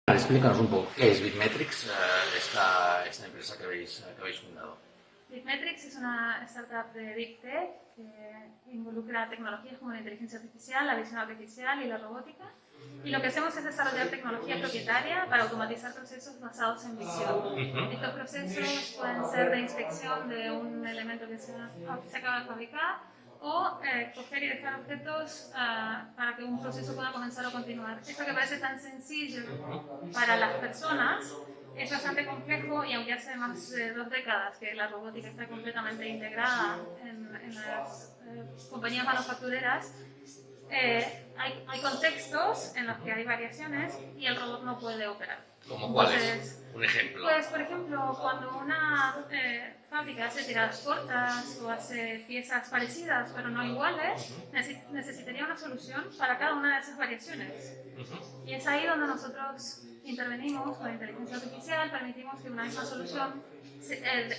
Explícanos un poco qué es BitMetrics, esta empresa que habéis fundado. BitMetrics es una startup de Deep Tech que involucra tecnologías como la inteligencia artificial, la visión artificial y la robótica. Y lo que hacemos es desarrollar tecnología propietaria para automatizar procesos basados en visión. Estos procesos pueden ser de inspección de un elemento que se acaba de fabricar o coger y dejar objetos para que un proceso pueda comenzar o continuar. Esto que parece tan sencillo para las personas es bastante complejo y aunque hace más de 2 décadas que la robótica está completamente integrada en las compañías manufactureras, hay contextos en los que hay variaciones y el robot no puede operar. ¿Cómo cuáles? Un ejemplo. Pues, por ejemplo, cuando una fábrica hace tiradas cortas o hace piezas parecidas pero no iguales, necesitaría una solución para cada una de esas variaciones. Y es ahí donde nosotros intervenimos con inteligencia artificial, permitimos que una misma solución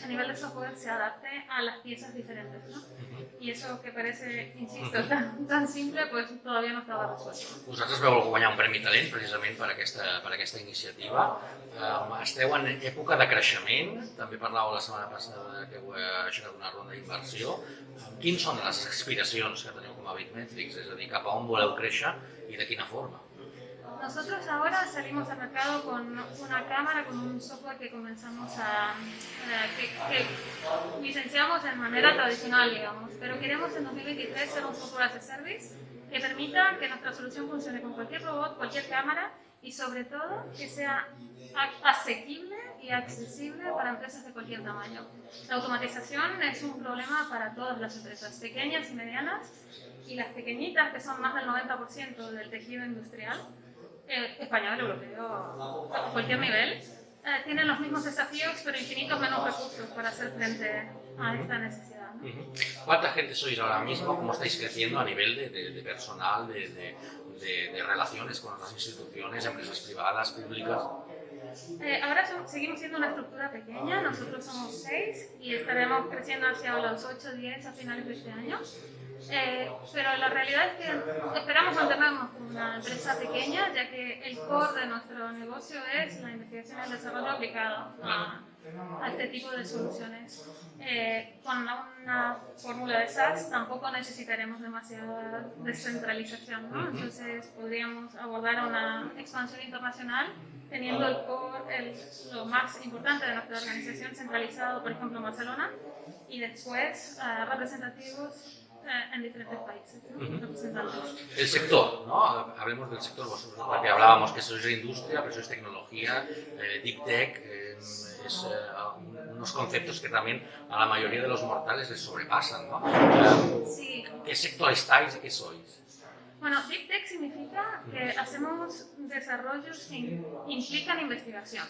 a nivel de software se adapte a las piezas diferentes, ¿no? Y eso que parece, insisto, tan simple, pues todavía no estava resuelto. Vosaltres vau guanyar un Premi Talent precisament per aquesta iniciativa. Esteu en època de creixement, també parlàveu la setmana passada que heu aixecat una ronda d'inversió. Quines són les aspiracions que teniu com a BitMetrics? És a dir, cap a on voleu créixer i de quina forma? Nosotros ahora salimos al mercado con una cámara, con un software que comenzamos que licenciamos de manera tradicional, digamos, pero queremos en 2023 ser un software as a service que permita que nuestra solución funcione con cualquier robot, cualquier cámara y sobre todo que sea asequible y accesible para empresas de cualquier tamaño. La automatización es un problema para todas las empresas, pequeñas y medianas, y las pequeñitas, que son más del 90% del tejido industrial, español, europeo, a cualquier nivel, tienen los mismos desafíos pero infinitos menos recursos para hacer frente a esta necesidad, ¿no? ¿Cuánta gente sois ahora mismo? ¿Cómo estáis creciendo a nivel de personal, de relaciones con otras instituciones, empresas privadas, públicas? Ahora seguimos siendo una estructura pequeña, nosotros somos 6 y estaremos creciendo hacia los 8 o 10 a finales de este año. Pero la realidad es que esperamos mantenernos como una empresa pequeña, ya que el core de nuestro negocio es la investigación y el desarrollo aplicado a este tipo de soluciones. Con una fórmula de SaaS tampoco necesitaremos demasiada descentralización, ¿no? Entonces podríamos abordar una expansión internacional teniendo el core, lo más importante de nuestra organización centralizado, por ejemplo, en Barcelona, y después representativos en diferentes países, ¿no? Representantes. El sector, ¿no? Hablemos del sector, porque hablábamos que sois industria, pero sois tecnología, deep tech, unos conceptos que también a la mayoría de los mortales les sobrepasan, ¿no? Sí. ¿Qué sector estáis y qué sois? Bueno, Deep Tech significa que hacemos desarrollos que implican investigación.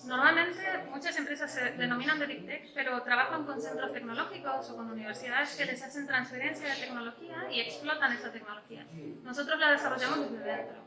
Normalmente muchas empresas se denominan de Deep Tech, pero trabajan con centros tecnológicos o con universidades que les hacen transferencia de tecnología y explotan esa tecnología. Nosotros la desarrollamos desde dentro.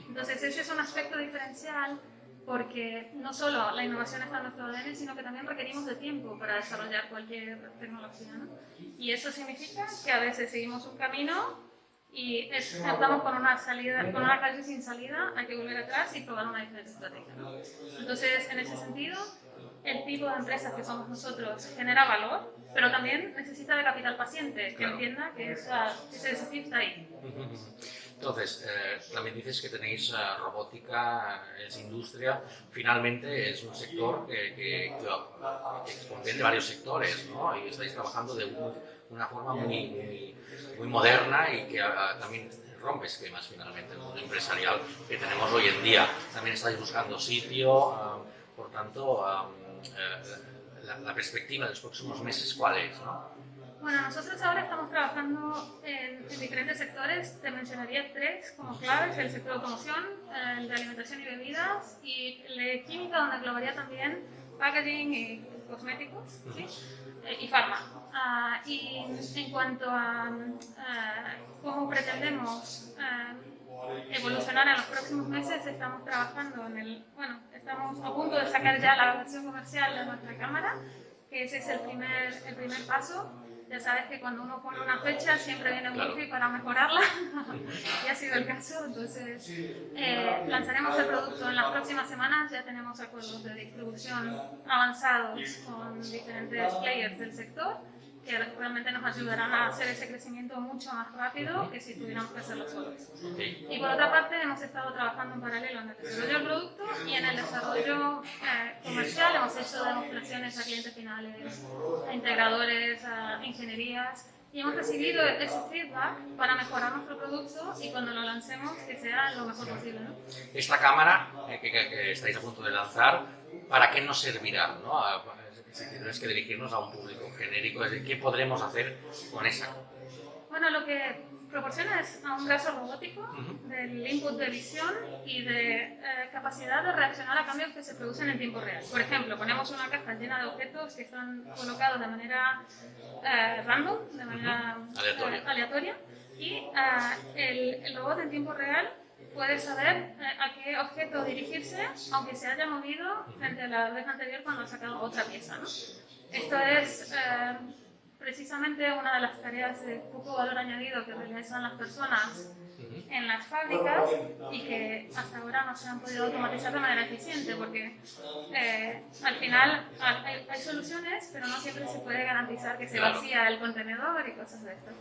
Entonces ese es un aspecto diferencial porque no solo la innovación está en nuestro ADN, sino que también requerimos de tiempo para desarrollar cualquier tecnología, ¿no? Y eso significa que a veces seguimos un camino y estamos con una calle sin salida, hay que volver atrás y probar una diferente estrategia, ¿no? Entonces, en ese sentido, el tipo de empresas que somos nosotros genera valor, pero también necesita de capital paciente, que entienda que ese desafío está ahí. Entonces, también dices que tenéis robótica, es industria, finalmente es un sector que comprende varios sectores, ¿no? Y estáis trabajando de una forma muy moderna y que también rompe esquemas finalmente el mundo empresarial que tenemos hoy en día. También estáis buscando sitio, por tanto, la perspectiva de los próximos meses, ¿cuál es, no? Bueno, nosotros ahora estamos trabajando en diferentes sectores, te mencionaría 3 como claves: el sector de automoción, el de alimentación y bebidas y el de química, donde englobaría también packaging y cosméticos, ¿sí? Y farma. Y en cuanto a cómo pretendemos evolucionar en los próximos meses, estamos trabajando estamos a punto de sacar ya la versión comercial de nuestra cámara, que ese es el primer paso. ya sabes que cuando uno pone una fecha siempre viene un Claro. wifi para mejorarla y ha sido el caso. Entonces lanzaremos el producto en las próximas semanas. Ya tenemos acuerdos de distribución avanzados con diferentes players del sector que realmente nos ayudarán a hacer ese crecimiento mucho más rápido que si tuviéramos que hacerlo solos. Okay. Y por otra parte hemos estado trabajando en paralelo en el desarrollo del producto y en el desarrollo comercial. Hemos hecho demostraciones a clientes finales, a integradores, a ingenierías, y hemos recibido ese feedback para mejorar nuestro producto y cuando lo lancemos que sea lo mejor posible, ¿no? Esta cámara que estáis a punto de lanzar, ¿para qué nos servirá, ¿no? Si tienes que dirigirnos a un público genérico, es decir, ¿qué podremos hacer con esa cámara? Bueno, lo que proporciona es a un brazo robótico del input de visión y de capacidad de reaccionar a cambios que se producen en tiempo real. Por ejemplo, ponemos una caja llena de objetos que están colocados de manera random, de manera aleatoria, y el robot en tiempo real puede saber a qué objeto dirigirse, aunque se haya movido frente a la vez anterior cuando ha sacado otra pieza, ¿no? Esto es precisamente una de las tareas de poco valor añadido que realizan las personas en las fábricas y que hasta ahora no se han podido automatizar de manera eficiente, porque al final hay soluciones, pero no siempre se puede garantizar que se vacía el contenedor y cosas de esto.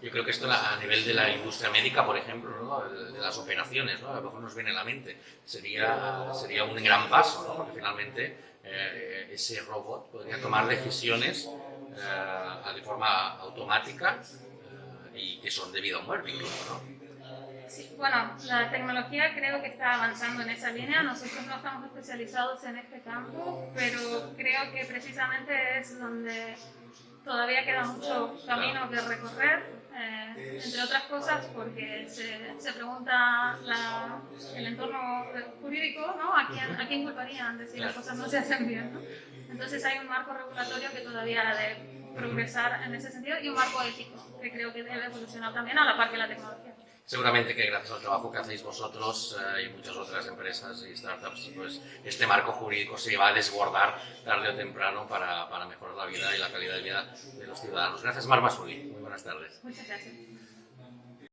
Yo creo que esto a nivel de la industria médica, por ejemplo, ¿no? De las operaciones, ¿no? A lo mejor nos viene a la mente, sería un gran paso, ¿no? Porque finalmente ese robot podría tomar decisiones de forma automática y que son de vida o muerte incluso, ¿no? Sí, bueno, la tecnología creo que está avanzando en esa línea. Nosotros no estamos especializados en este campo, pero creo que precisamente es donde todavía queda mucho camino que recorrer, entre otras cosas porque se pregunta el entorno jurídico, ¿no? ¿A quién culparían de si las cosas no se hacen bien, ¿no? Entonces hay un marco regulatorio que todavía ha de progresar en ese sentido y un marco ético que creo que debe evolucionar también a la par que la tecnología. Seguramente que gracias al trabajo que hacéis vosotros y muchas otras empresas y startups, pues este marco jurídico se va a desbordar tarde o temprano para mejorar la vida y la calidad de vida de los ciudadanos. Gracias, Mar Masuli. Muy buenas tardes. Muchas gracias.